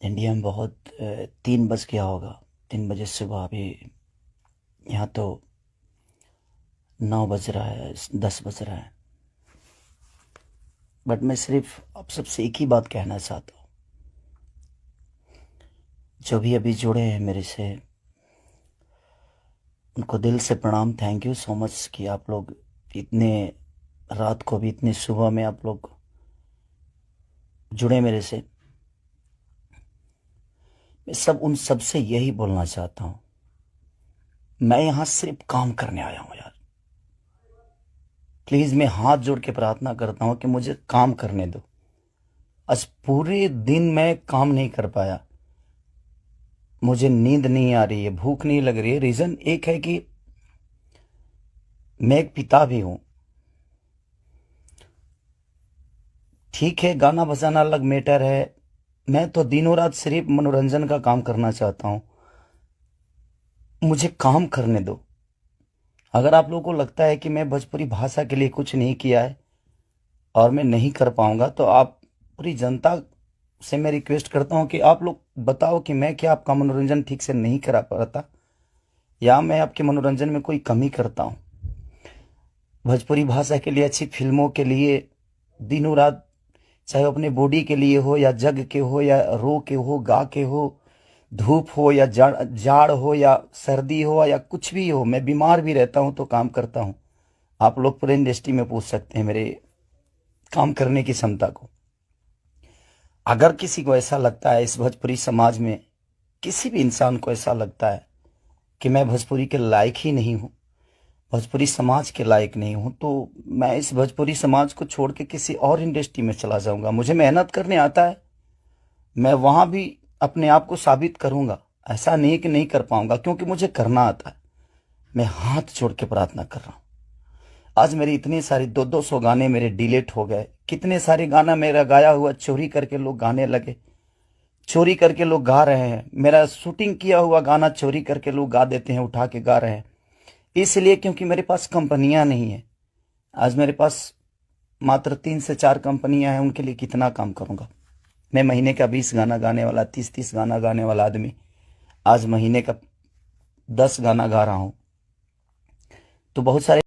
India में बहुत 3 बज गया होगा। 3 बजे सुबह। अभी यहाँ तो 9 बज रहा है, 10 बज रहा है। बट मैं सिर्फ आप सबसे एक ही बात कहना चाहता हूँ। जो भी अभी जुड़े हैं मेरे से, उनको दिल से प्रणाम। थैंक यू सो मच कि आप लोग इतने रात को भी, इतने सुबह में आप लोग जुड़े मेरे से। मैं उन सब से यही बोलना चाहता हूँ, मैं यहाँ सिर्फ काम करने आया हूँ यार। प्लीज़ मैं हाथ जोड़ के प्रार्थना करता हूँ कि मुझे काम करने दो। आज पूरे दिन मैं काम नहीं कर पाया। मुझे नींद नहीं आ रही है, भूख नहीं लग रही है। रीज़न एक है कि मैं एक पिता भी हूँ। ठीक है, गाना बजाना अलग मैटर है। मैं तो दिनों रात सिर्फ मनोरंजन का काम करना चाहता हूँ। मुझे काम करने दो। अगर आप लोगों को लगता है कि मैं भोजपुरी भाषा के लिए कुछ नहीं किया है और मैं नहीं कर पाऊंगा, तो आप पूरी जनता से मैं रिक्वेस्ट करता हूं कि आप लोग बताओ कि मैं क्या आपका मनोरंजन ठीक से नहीं करा पाता, या मैं आपके मनोरंजन में कोई कमी करता हूं। भोजपुरी भाषा के लिए, अच्छी फिल्मों के लिए दिनों रात, चाहे अपने बॉडी के लिए हो या जग के हो या रो के हो, गा के हो, धूप हो या जाड़ हो या सर्दी हो या कुछ भी हो, मैं बीमार भी रहता हूं तो काम करता हूं। आप लोग पूरे इंडस्ट्री में पूछ सकते हैं मेरे काम करने की क्षमता को। अगर किसी को ऐसा लगता है, इस भोजपुरी समाज में किसी भी इंसान को ऐसा लगता है कि मैं भोजपुरी के लायक ही नहीं हूँ, भोजपुरी समाज के लायक नहीं हूँ, तो मैं इस भोजपुरी समाज को छोड़ के किसी और इंडस्ट्री में चला जाऊंगा। मुझे मेहनत करने आता है, मैं वहां भी अपने आप को साबित करूंगा। ऐसा नहीं कि नहीं कर पाऊंगा, क्योंकि मुझे करना आता है। मैं हाथ जोड़ के प्रार्थना कर रहा हूं। आज मेरी इतनी सारी 200 गाने मेरे डिलीट हो गए। कितने सारे गाना मेरा गाया हुआ चोरी करके लोग गाने लगे, चोरी करके लोग गा रहे हैं। मेरा शूटिंग किया हुआ गाना चोरी करके लोग गा देते हैं, उठा के गा रहे हैं। इसलिए क्योंकि मेरे पास कंपनियां नहीं है। आज मेरे पास मात्र 3 से 4 कंपनियां हैं। उनके लिए कितना काम करूंगा मैं? महीने का 20 गाना गाने वाला, 30 गाना गाने वाला आदमी आज महीने का 10 गाना गा रहा हूं। तो बहुत सारे